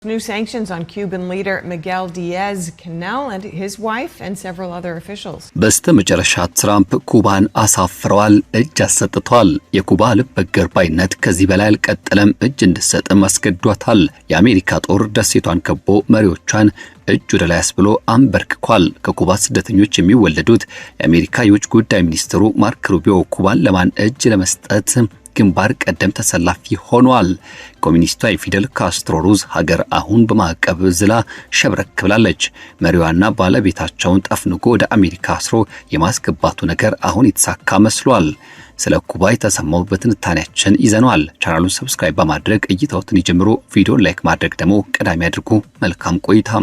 New sanctions on Cuban leader Miguel Diaz-Canel and his wife and several other officials. በስተመጨረሻ ትራምፕ ኩባን አሳፍረዋል፣ እጅ አሰጥተዋል። የኩባ ልበገር ባይነት ከዚህ በላይ አልቀጠለም፣ እጅ እንድትሰጥም አስገድዷታል። የአሜሪካ ጦር ደሴቷን ከቦ መሪዎቿን እጅ ወደ ላይ አስብሎ አንበርክኳል። ከኩባ ስደተኞች የሚወለዱት የአሜሪካ የውጭ ጉዳይ ሚኒስትሩ ማርክ ሩቢዮ ኩባን ለማን እጅ ለመስጠት ግንባር ቀደም ተሰላፊ ሆኗል። ኮሚኒስቷ የፊደል ካስትሮ ሩዝ ሀገር አሁን በማዕቀብ ዝላ ሸብረክ ብላለች። መሪዋና ባለቤታቸውን ጠፍንጎ ወደ አሜሪካ አስሮ የማስገባቱ ነገር አሁን የተሳካ መስሏል። ስለ ኩባ የተሰማው በትንታኔያችን ይዘናል። ቻናሉን ሰብስክራይብ በማድረግ እይታዎትን ይጀምሩ። ቪዲዮን ላይክ ማድረግ ደግሞ ቀዳሚ አድርጉ። መልካም ቆይታ።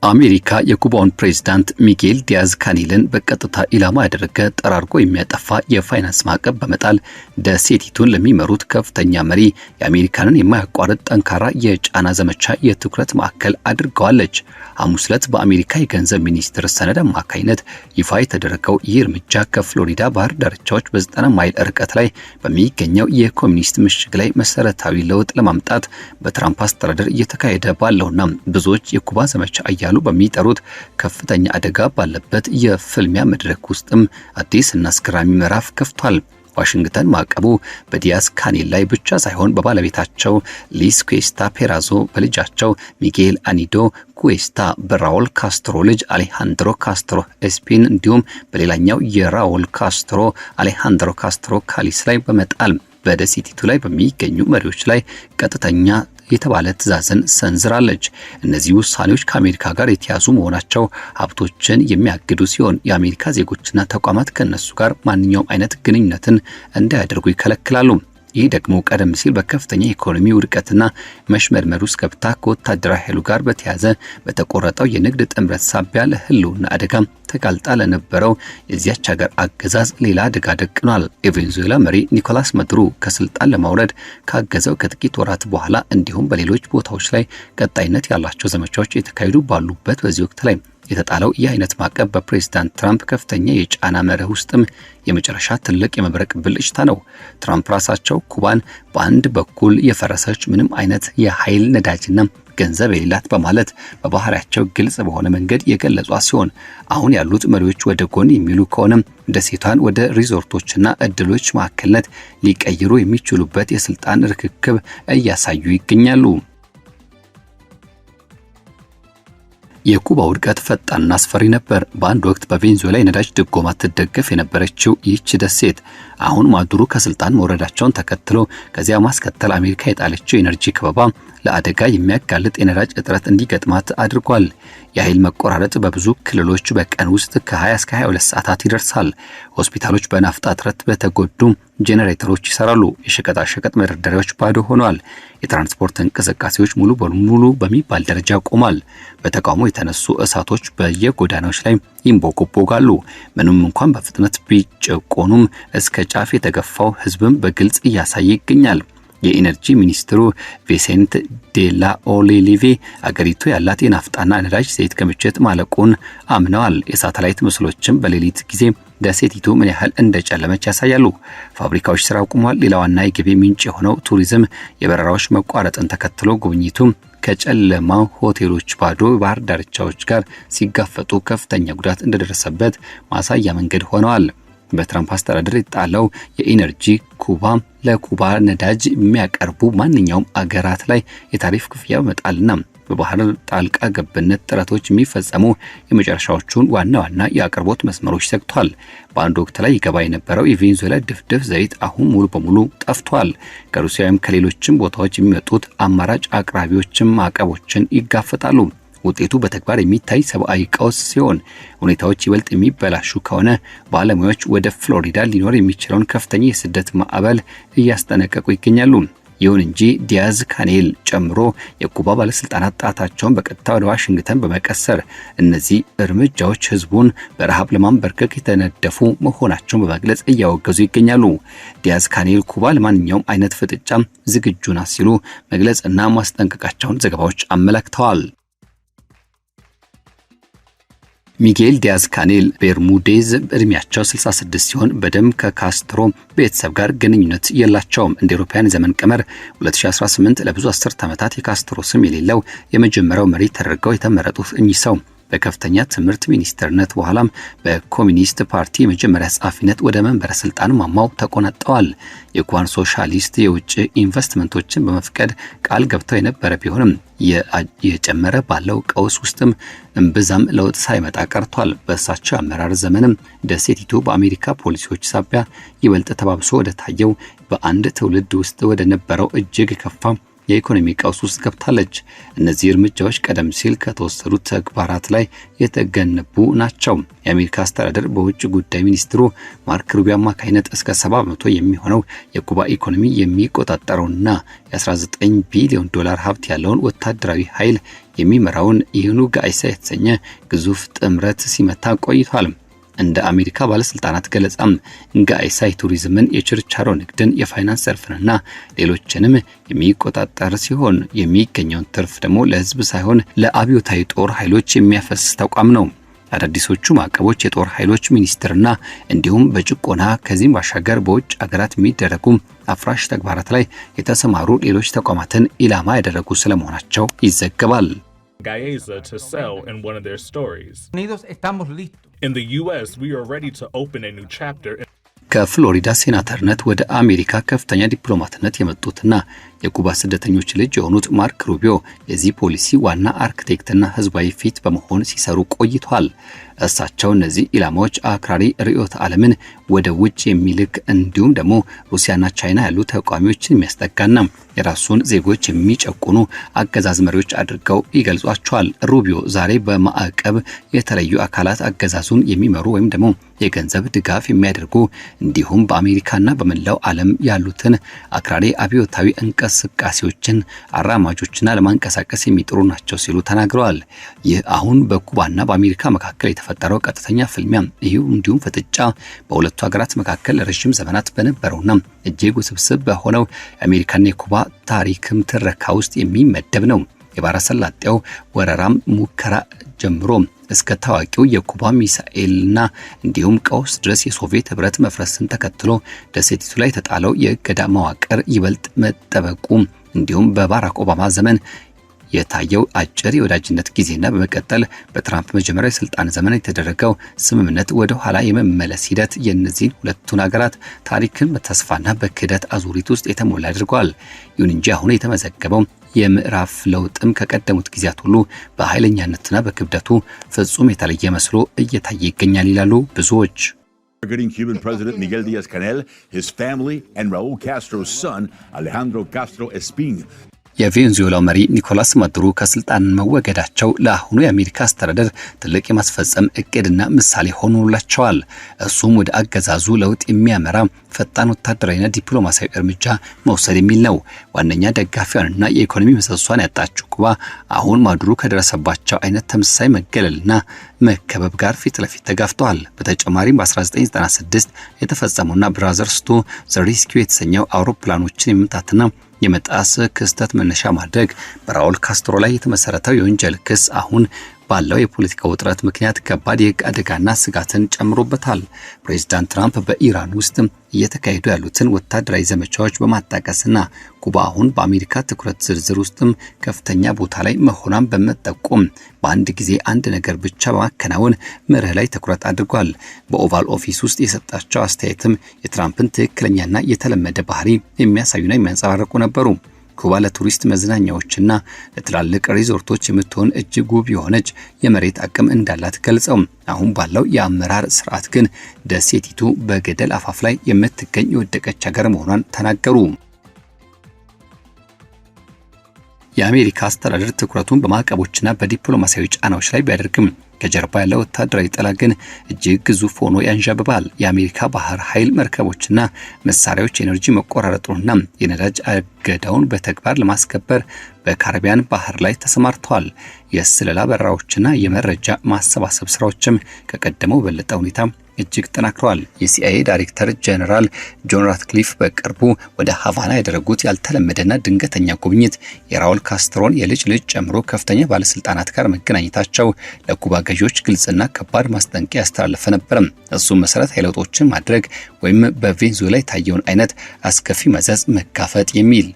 አሜሪካ የኩባውን ፕሬዝዳንት ሚጌል ዲያዝ ካኔልን በቀጥታ ኢላማ ያደረገ ጠራርጎ የሚያጠፋ የፋይናንስ ማዕቀብ በመጣል ደሴቲቱን ለሚመሩት ከፍተኛ መሪ የአሜሪካንን የማያቋርጥ ጠንካራ የጫና ዘመቻ የትኩረት ማዕከል አድርገዋለች። ሐሙስ ዕለት በአሜሪካ የገንዘብ ሚኒስቴር ሰነድ አማካኝነት ይፋ የተደረገው ይህ እርምጃ ከፍሎሪዳ ባህር ዳርቻዎች በ90 ማይል ርቀት ላይ በሚገኘው የኮሚኒስት ምሽግ ላይ መሰረታዊ ለውጥ ለማምጣት በትራምፕ አስተዳደር እየተካሄደ ባለውና ብዙዎች የኩባ ዘመቻ ያሉ በሚጠሩት ከፍተኛ አደጋ ባለበት የፍልሚያ መድረክ ውስጥም አዲስ እና አስገራሚ ምዕራፍ ከፍቷል። ዋሽንግተን ማዕቀቡ በዲያዝ ካኔል ላይ ብቻ ሳይሆን በባለቤታቸው ሊስ ኩዌስታ ፔራዞ፣ በልጃቸው ሚጌል አኒዶ ኩዌስታ፣ በራውል ካስትሮ ልጅ አሌሃንድሮ ካስትሮ ኤስፒን እንዲሁም በሌላኛው የራውል ካስትሮ አሌሃንድሮ ካስትሮ ካሊስ ላይ በመጣል በደሴቲቱ ላይ በሚገኙ መሪዎች ላይ ቀጥተኛ የተባለ ትዕዛዝን ሰንዝራለች። እነዚህ ውሳኔዎች ከአሜሪካ ጋር የተያዙ መሆናቸው ሀብቶችን የሚያግዱ ሲሆን የአሜሪካ ዜጎችና ተቋማት ከነሱ ጋር ማንኛውም አይነት ግንኙነትን እንዳያደርጉ ይከለክላሉ። ይህ ደግሞ ቀደም ሲል በከፍተኛ ኢኮኖሚ ውድቀትና መሽመድመድ ውስጥ ገብታ ከወታደራዊ ኃይሉ ጋር በተያዘ በተቆረጠው የንግድ ጥምረት ሳቢያ ለህልውና አደጋ ተጋልጣ ለነበረው የዚያች ሀገር አገዛዝ ሌላ አደጋ ደቅኗል። የቬኔዙዌላ መሪ ኒኮላስ ማዱሮ ከስልጣን ለማውረድ ካገዘው ከጥቂት ወራት በኋላ እንዲሁም በሌሎች ቦታዎች ላይ ቀጣይነት ያላቸው ዘመቻዎች የተካሄዱ ባሉበት በዚህ ወቅት ላይ የተጣለው ይህ አይነት ማዕቀብ በፕሬዝዳንት ትራምፕ ከፍተኛ የጫና መርህ ውስጥም የመጨረሻ ትልቅ የመብረቅ ብልጭታ ነው። ትራምፕ ራሳቸው ኩባን በአንድ በኩል የፈረሰች ምንም አይነት የኃይል ነዳጅና ገንዘብ የሌላት በማለት በባህሪያቸው ግልጽ በሆነ መንገድ የገለጿት ሲሆን አሁን ያሉት መሪዎች ወደ ጎን የሚሉ ከሆነ ደሴቷን ወደ ሪዞርቶችና እድሎች ማዕከልነት ሊቀይሩ የሚችሉበት የስልጣን ርክክብ እያሳዩ ይገኛሉ። የኩባ ውድቀት ፈጣንና አስፈሪ ነበር። በአንድ ወቅት በቬኔዙዌላ የነዳጅ ድጎማ ትደገፍ የነበረችው ይህች ደሴት አሁን ማዱሮ ከስልጣን መውረዳቸውን ተከትሎ ከዚያ ማስከተል አሜሪካ የጣለችው የኤነርጂ ከበባ ለአደጋ የሚያጋልጥ የነዳጅ እጥረት እንዲገጥማት አድርጓል። የኃይል መቆራረጥ በብዙ ክልሎች በቀን ውስጥ ከ20 እስከ 22 ሰዓታት ይደርሳል። ሆስፒታሎች በናፍጣ እጥረት በተጎዱ ጄኔሬተሮች ይሰራሉ። የሸቀጣሸቀጥ መደርደሪያዎች ባዶ ሆነዋል። የትራንስፖርት እንቅስቃሴዎች ሙሉ በሙሉ በሚባል ደረጃ ቆሟል። በተቃውሞ የተነሱ እሳቶች በየጎዳናዎች ላይ ይንቦቆቦጋሉ። ምንም እንኳን በፍጥነት ቢጨቆኑም እስከ ጫፍ የተገፋው ህዝብም በግልጽ እያሳየ ይገኛል። የኢነርጂ ሚኒስትሩ ቪሴንት ዴላ ኦሊቬ አገሪቱ ያላት የናፍጣና ነዳጅ ዘይት ክምችት ማለቁን አምነዋል። የሳተላይት ምስሎችም በሌሊት ጊዜ ደሴቲቱ ምን ያህል እንደጨለመች ያሳያሉ። ፋብሪካዎች ስራ አቁመዋል። ሌላዋና የገቢ ምንጭ የሆነው ቱሪዝም የበረራዎች መቋረጥን ተከትሎ ጉብኝቱ ከጨለማው ሆቴሎች ባዶ ባህር ዳርቻዎች ጋር ሲጋፈጡ ከፍተኛ ጉዳት እንደደረሰበት ማሳያ መንገድ ሆነዋል። በትራምፕ አስተዳደር የጣለው የኢነርጂ ኩባ ለኩባ ነዳጅ የሚያቀርቡ ማንኛውም አገራት ላይ የታሪፍ ክፍያ በመጣልና በባህር ጣልቃ ገብነት ጥረቶች የሚፈጸሙ የመጨረሻዎቹን ዋና የአቅርቦት መስመሮች ዘግቷል። በአንድ ወቅት ላይ ይገባ የነበረው የቬኔዙዌላ ድፍድፍ ዘይት አሁን ሙሉ በሙሉ ጠፍቷል። ከሩሲያም ከሌሎችም ቦታዎች የሚመጡት አማራጭ አቅራቢዎችም ማዕቀቦችን ይጋፈጣሉ። ውጤቱ በተግባር የሚታይ ሰብአዊ ቀውስ ሲሆን ሁኔታዎች ይበልጥ የሚበላሹ ከሆነ ባለሙያዎች ወደ ፍሎሪዳ ሊኖር የሚችለውን ከፍተኛ የስደት ማዕበል እያስጠነቀቁ ይገኛሉ። ይሁን እንጂ ዲያዝ ካኔል ጨምሮ የኩባ ባለስልጣናት ጣታቸውን በቀጥታ ወደ ዋሽንግተን በመቀሰር እነዚህ እርምጃዎች ህዝቡን በረሃብ ለማንበርከክ የተነደፉ መሆናቸውን በመግለጽ እያወገዙ ይገኛሉ። ዲያዝ ካኔል ኩባ ለማንኛውም አይነት ፍጥጫ ዝግጁ ናት ሲሉ መግለጽና ማስጠንቀቃቸውን ዘገባዎች አመላክተዋል። ሚጌል ዲያዝ ካኔል ቤርሙዴዝ እድሜያቸው 66 ሲሆን በደም ከካስትሮ ቤተሰብ ጋር ግንኙነት የላቸውም። እንደ አውሮፓውያን ዘመን ቀመር 2018 ለብዙ አስርት ዓመታት የካስትሮ ስም የሌለው የመጀመሪያው መሪ ተደርገው የተመረጡት እኚህ ሰው በከፍተኛ ትምህርት ሚኒስተርነት በኋላም በኮሚኒስት ፓርቲ የመጀመሪያ ጸሐፊነት ወደ መንበረ ስልጣን ማማው ተቆናጠዋል። የኩባን ሶሻሊስት የውጭ ኢንቨስትመንቶችን በመፍቀድ ቃል ገብተው የነበረ ቢሆንም የጨመረ ባለው ቀውስ ውስጥም እምብዛም ለውጥ ሳይመጣ ቀርቷል። በእሳቸው አመራር ዘመንም ደሴቲቱ በአሜሪካ ፖሊሲዎች ሳቢያ ይበልጥ ተባብሶ ወደ ታየው በአንድ ትውልድ ውስጥ ወደ ነበረው እጅግ የከፋ የኢኮኖሚ ቀውስ ውስጥ ገብታለች። እነዚህ እርምጃዎች ቀደም ሲል ከተወሰዱት ተግባራት ላይ የተገነቡ ናቸው። የአሜሪካ አስተዳደር በውጭ ጉዳይ ሚኒስትሩ ማርክ ሩቢዮ አማካይነት እስከ 70% የሚሆነው የኩባ ኢኮኖሚ የሚቆጣጠረውና የ19 ቢሊዮን ዶላር ሀብት ያለውን ወታደራዊ ኃይል የሚመራውን ኢኑጋይሳ የተሰኘ ግዙፍ ጥምረት ሲመታ ቆይቷል። እንደ አሜሪካ ባለስልጣናት ገለጻም ጋይሳ ቱሪዝምን፣ የችርቻሮ ንግድን፣ የፋይናንስ ዘርፍንና ሌሎችንም የሚቆጣጠር ሲሆን የሚገኘውን ትርፍ ደግሞ ለህዝብ ሳይሆን ለአብዮታዊ ጦር ኃይሎች የሚያፈስ ተቋም ነው። አዳዲሶቹ ማዕቀቦች የጦር ኃይሎች ሚኒስትርና እንዲሁም በጭቆና ከዚህም ባሻገር በውጭ ሀገራት የሚደረጉ አፍራሽ ተግባራት ላይ የተሰማሩ ሌሎች ተቋማትን ኢላማ ያደረጉ ስለመሆናቸው ይዘገባል። Gaesa to sell in one of their stories. In the US, we are ready to open a new chapter. ከፍሎሪዳ ሴናተርነት ወደ አሜሪካ ከፍተኛ ዲፕሎማትነት የመጡትና የኩባ ስደተኞች ልጅ የሆኑት ማርክ ሩቢዮ የዚህ ፖሊሲ ዋና አርክቴክትና ህዝባዊ ፊት በመሆን ሲሰሩ ቆይቷል። እሳቸው እነዚህ ኢላማዎች አክራሪ ርዕዮተ ዓለምን ወደ ውጭ የሚልክ እንዲሁም ደግሞ ሩሲያና ቻይና ያሉ ተቋሚዎችን የሚያስጠጋና የራሱን ዜጎች የሚጨቁኑ አገዛዝ መሪዎች አድርገው ይገልጿቸዋል። ሩቢዮ ዛሬ በማዕቀብ የተለዩ አካላት አገዛዙን የሚመሩ ወይም ደግሞ የገንዘብ ድጋፍ የሚያደርጉ እንዲሁም በአሜሪካና በመላው ዓለም ያሉትን አክራሪ አብዮታዊ እንቅስቃሴዎችን አራማጆችና ለማንቀሳቀስ የሚጥሩ ናቸው ሲሉ ተናግረዋል። ይህ አሁን በኩባና በአሜሪካ መካከል የተፈጠረው ቀጥተኛ ፍልሚያ ይህ እንዲሁም ፍጥጫ በሁለቱ ሀገራት መካከል ረጅም ዘመናት በነበረውና እጅግ ውስብስብ በሆነው የአሜሪካና የኩባ ታሪክም ትረካ ውስጥ የሚመደብ ነው። የባህረ ሰላጤው ወረራም ሙከራ ጀምሮ እስከ ታዋቂው የኩባ ሚሳኤልና እንዲሁም ቀውስ ድረስ የሶቪየት ህብረት መፍረስን ተከትሎ ደሴቲቱ ላይ የተጣለው የእገዳ መዋቅር ይበልጥ መጠበቁ እንዲሁም በባራክ ኦባማ ዘመን የታየው አጭር የወዳጅነት ጊዜና በመቀጠል በትራምፕ መጀመሪያ የስልጣን ዘመን የተደረገው ስምምነት ወደ ኋላ የመመለስ ሂደት የእነዚህን ሁለቱን ሀገራት ታሪክን በተስፋና በክህደት አዙሪት ውስጥ የተሞላ አድርገዋል። ይሁን እንጂ አሁን የተመዘገበው የምዕራፍ ለውጥም ከቀደሙት ጊዜያት ሁሉ በኃይለኛነትና በክብደቱ ፍጹም የተለየ መስሎ እየታየ ይገኛል ይላሉ ብዙዎች። Cuban President Miguel Díaz-Canel, his family, and Raúl Castro's son, Alejandro Castro Espín. የቬንዙዌላው መሪ ኒኮላስ ማዱሮ ከስልጣን መወገዳቸው ለአሁኑ የአሜሪካ አስተዳደር ትልቅ የማስፈጸም እቅድና ምሳሌ ሆኖላቸዋል። እሱም ወደ አገዛዙ ለውጥ የሚያመራ ፈጣን ወታደራዊና ዲፕሎማሲያዊ እርምጃ መውሰድ የሚል ነው። ዋነኛ ደጋፊዋንና የኢኮኖሚ ምሰሷን ያጣችው ኩባ አሁን ማዱሮ ከደረሰባቸው አይነት ተመሳሳይ መገለልና መከበብ ጋር ፊት ለፊት ተጋፍተዋል። በተጨማሪም በ1996 የተፈጸመውና ብራዘርስ ቱ ዘ ሬስኪው የተሰኘው አውሮፕላኖችን የመምታትና የመጣስ ክስተት መነሻ ማድረግ በራውል ካስትሮ ላይ የተመሰረተው የወንጀል ክስ አሁን ባለው የፖለቲካ ውጥረት ምክንያት ከባድ የህግ አደጋና ስጋትን ጨምሮበታል። ፕሬዝዳንት ትራምፕ በኢራን ውስጥ እየተካሄዱ ያሉትን ወታደራዊ ዘመቻዎች በማጣቀስና ኩባ አሁን በአሜሪካ ትኩረት ዝርዝር ውስጥም ከፍተኛ ቦታ ላይ መሆኗን በመጠቆም በአንድ ጊዜ አንድ ነገር ብቻ በማከናወን መርህ ላይ ትኩረት አድርጓል። በኦቫል ኦፊስ ውስጥ የሰጣቸው አስተያየትም የትራምፕን ትክክለኛና የተለመደ ባህሪ የሚያሳዩና የሚያንጸባርቁ ነበሩ። ኩባ ለቱሪስት መዝናኛዎችና ለትላልቅ ሪዞርቶች የምትሆን እጅግ ውብ የሆነች የመሬት አቅም እንዳላት ገልጸው አሁን ባለው የአመራር ስርዓት ግን ደሴቲቱ በገደል አፋፍ ላይ የምትገኝ የወደቀች ሀገር መሆኗን ተናገሩ። የአሜሪካ አስተዳደር ትኩረቱን በማዕቀቦችና በዲፕሎማሲያዊ ጫናዎች ላይ ቢያደርግም ከጀርባ ያለው ወታደራዊ ጥላ ግን እጅግ ግዙፍ ሆኖ ያንዣብባል። የአሜሪካ ባህር ኃይል መርከቦችና መሳሪያዎች የኤነርጂ መቆራረጡንና የነዳጅ እገዳውን በተግባር ለማስከበር በካሪቢያን ባህር ላይ ተሰማርተዋል። የስለላ በረራዎችና የመረጃ ማሰባሰብ ስራዎችም ከቀደመው በለጠ ሁኔታ እጅግ ተጠናክረዋል። የሲአይኤ ዳይሬክተር ጀነራል ጆን ራትክሊፍ በቅርቡ ወደ ሃቫና ያደረጉት ያልተለመደና ድንገተኛ ጉብኝት የራውል ካስትሮን የልጅ ልጅ ጨምሮ ከፍተኛ ባለስልጣናት ጋር መገናኘታቸው ለኩባ ገዢዎች ግልጽና ከባድ ማስጠንቀቂያ ያስተላለፈ ነበር። እሱም መሰረታዊ ለውጦችን ማድረግ ወይም በቬንዙዌላ የታየውን አይነት አስከፊ መዘዝ መጋፈጥ የሚል።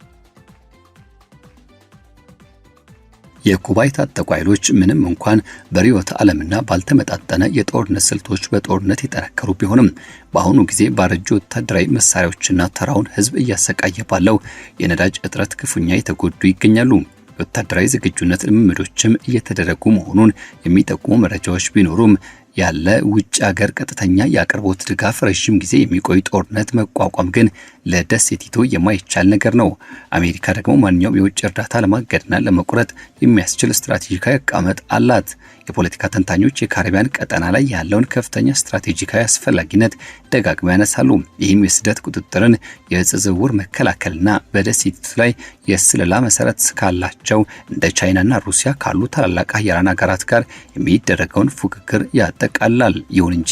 የኩባ የታጠቁ ኃይሎች ምንም እንኳን በርዕዮተ ዓለምና ባልተመጣጠነ የጦርነት ስልቶች በጦርነት የጠነከሩ ቢሆንም በአሁኑ ጊዜ ባረጁ ወታደራዊ መሳሪያዎችና ተራውን ሕዝብ እያሰቃየ ባለው የነዳጅ እጥረት ክፉኛ የተጎዱ ይገኛሉ። ወታደራዊ ዝግጁነት ልምምዶችም እየተደረጉ መሆኑን የሚጠቁሙ መረጃዎች ቢኖሩም ያለ ውጭ ሀገር ቀጥተኛ የአቅርቦት ድጋፍ ረጅም ጊዜ የሚቆይ ጦርነት መቋቋም ግን ለደሴቲቱ የማይቻል ነገር ነው። አሜሪካ ደግሞ ማንኛውም የውጭ እርዳታ ለማገድና ለመቁረጥ የሚያስችል ስትራቴጂካዊ አቀማመጥ አላት። የፖለቲካ ተንታኞች የካሪቢያን ቀጠና ላይ ያለውን ከፍተኛ ስትራቴጂካዊ አስፈላጊነት ደጋግመው ያነሳሉ። ይህም የስደት ቁጥጥርን፣ የእጽ ዝውውር መከላከልና በደሴቲቱ ላይ የስለላ መሰረት ካላቸው እንደ ቻይናና ሩሲያ ካሉ ታላላቅ ሀያላን ሀገራት ጋር የሚደረገውን ፉክክር ያጠቃልላል። ይሁን እንጂ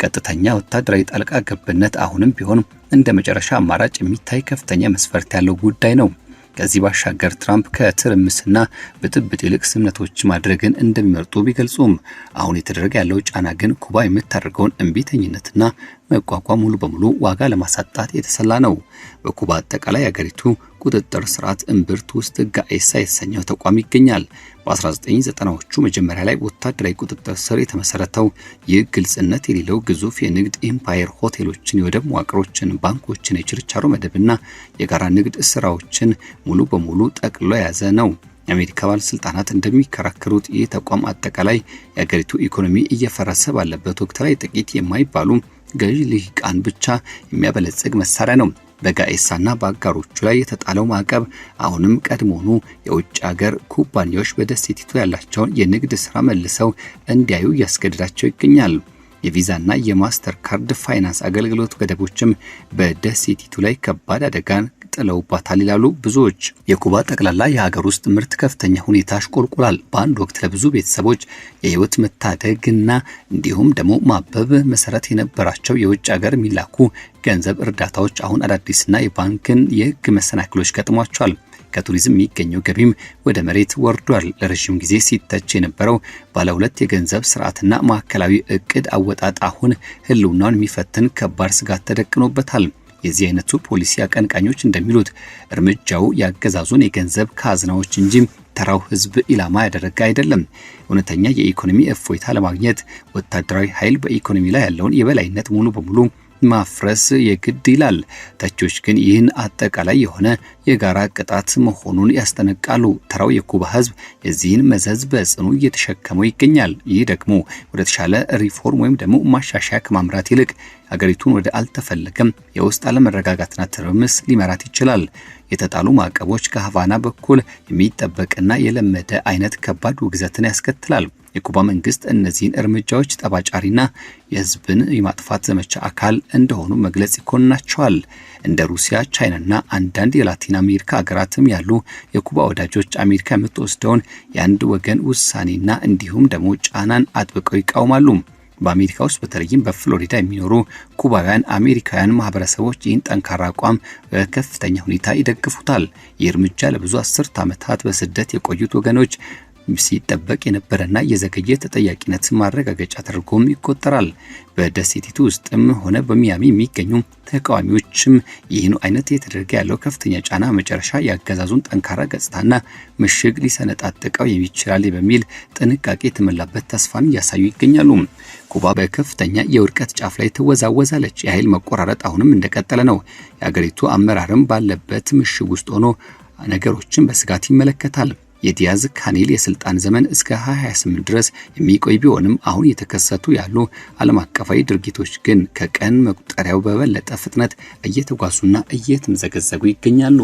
ቀጥተኛ ወታደራዊ ጣልቃ ገብነት አሁንም ቢሆን እንደ መጨረሻ አማራጭ የሚታይ ከፍተኛ መስፈርት ያለው ጉዳይ ነው። ከዚህ ባሻገር ትራምፕ ከትርምስና ብጥብጥ ይልቅ ስምምነቶች ማድረግን እንደሚመርጡ ቢገልጹም አሁን የተደረገ ያለው ጫና ግን ኩባ የምታደርገውን እምቢተኝነትና መቋቋም ሙሉ በሙሉ ዋጋ ለማሳጣት የተሰላ ነው። በኩባ አጠቃላይ አገሪቱ ቁጥጥር ስርዓት እምብርት ውስጥ ጋኤሳ የተሰኘው ተቋም ይገኛል። በ1990ዎቹ መጀመሪያ ላይ ወታደራዊ ቁጥጥር ስር የተመሰረተው ይህ ግልጽነት የሌለው ግዙፍ የንግድ ኤምፓየር ሆቴሎችን፣ የወደብ መዋቅሮችን፣ ባንኮችን፣ የችርቻሮ መደብና የጋራ ንግድ ስራዎችን ሙሉ በሙሉ ጠቅልሎ የያዘ ነው። የአሜሪካ ባለስልጣናት እንደሚከራከሩት ይህ ተቋም አጠቃላይ የአገሪቱ ኢኮኖሚ እየፈረሰ ባለበት ወቅት ላይ ጥቂት የማይባሉ ገዢ ልሂቃን ብቻ የሚያበለጽግ መሳሪያ ነው። በጋኤሳና በአጋሮቹ ላይ የተጣለው ማዕቀብ አሁንም ቀድሞኑ የውጭ ሀገር ኩባንያዎች በደሴቲቱ ያላቸውን የንግድ ስራ መልሰው እንዲያዩ እያስገድዳቸው ይገኛል። የቪዛና የማስተር ካርድ ፋይናንስ አገልግሎት ገደቦችም በደሴቲቱ ላይ ከባድ አደጋን ጥለውባታል ይላሉ ብዙዎች። የኩባ ጠቅላላ የሀገር ውስጥ ምርት ከፍተኛ ሁኔታ አሽቆልቁሏል። በአንድ ወቅት ለብዙ ቤተሰቦች የህይወት መታደግና እንዲሁም ደግሞ ማበብ መሰረት የነበራቸው የውጭ ሀገር የሚላኩ ገንዘብ እርዳታዎች አሁን አዳዲስና የባንክን የህግ መሰናክሎች ገጥሟቸዋል። ከቱሪዝም የሚገኘው ገቢም ወደ መሬት ወርዷል። ለረጅም ጊዜ ሲተች የነበረው ባለ ሁለት የገንዘብ ስርዓትና ማዕከላዊ እቅድ አወጣጥ አሁን ህልውናውን የሚፈትን ከባድ ስጋት ተደቅኖበታል። የዚህ አይነቱ ፖሊሲ አቀንቃኞች እንደሚሉት እርምጃው ያገዛዙን የገንዘብ ካዝናዎች እንጂ ተራው ህዝብ ኢላማ ያደረገ አይደለም። እውነተኛ የኢኮኖሚ እፎይታ ለማግኘት ወታደራዊ ኃይል በኢኮኖሚ ላይ ያለውን የበላይነት ሙሉ በሙሉ ማፍረስ የግድ ይላል። ተቾች ግን ይህን አጠቃላይ የሆነ የጋራ ቅጣት መሆኑን ያስጠነቅቃሉ። ተራው የኩባ ህዝብ የዚህን መዘዝ በጽኑ እየተሸከመው ይገኛል። ይህ ደግሞ ወደ ተሻለ ሪፎርም ወይም ደግሞ ማሻሻያ ከማምራት ይልቅ ሀገሪቱን ወደ አልተፈለገም የውስጥ አለመረጋጋትና ትርምስ ሊመራት ይችላል። የተጣሉ ማዕቀቦች ከሃቫና በኩል የሚጠበቅና የለመደ አይነት ከባድ ውግዘትን ያስከትላል። የኩባ መንግስት እነዚህን እርምጃዎች ጠባጫሪና የህዝብን የማጥፋት ዘመቻ አካል እንደሆኑ መግለጽ ይኮንናቸዋል። እንደ ሩሲያ፣ ቻይናና አንዳንድ የላቲን አሜሪካ ሀገራትም ያሉ የኩባ ወዳጆች አሜሪካ የምትወስደውን የአንድ ወገን ውሳኔና እንዲሁም ደግሞ ጫናን አጥብቀው ይቃወማሉ። በአሜሪካ ውስጥ በተለይም በፍሎሪዳ የሚኖሩ ኩባውያን አሜሪካውያን ማህበረሰቦች ይህን ጠንካራ አቋም በከፍተኛ ሁኔታ ይደግፉታል። ይህ እርምጃ ለብዙ አስርት ዓመታት በስደት የቆዩት ወገኖች ሲጠበቅ የነበረና የዘገየ ተጠያቂነት ማረጋገጫ ተደርጎም ይቆጠራል። በደሴቲቱ ውስጥም ሆነ በሚያሚ የሚገኙ ተቃዋሚዎችም ይህን አይነት የተደረገ ያለው ከፍተኛ ጫና መጨረሻ ያገዛዙን ጠንካራ ገጽታና ምሽግ ሊሰነጣጥቀው የሚችላል በሚል ጥንቃቄ የተሞላበት ተስፋን እያሳዩ ይገኛሉ። ኩባ በከፍተኛ የውድቀት ጫፍ ላይ ትወዛወዛለች። የኃይል መቆራረጥ አሁንም እንደቀጠለ ነው። የአገሪቱ አመራርም ባለበት ምሽግ ውስጥ ሆኖ ነገሮችን በስጋት ይመለከታል። የዲያዝ ካኔል የስልጣን ዘመን እስከ 2028 ድረስ የሚቆይ ቢሆንም አሁን የተከሰቱ ያሉ ዓለም አቀፋዊ ድርጊቶች ግን ከቀን መቁጠሪያው በበለጠ ፍጥነት እየተጓዙና እየተምዘገዘጉ ይገኛሉ።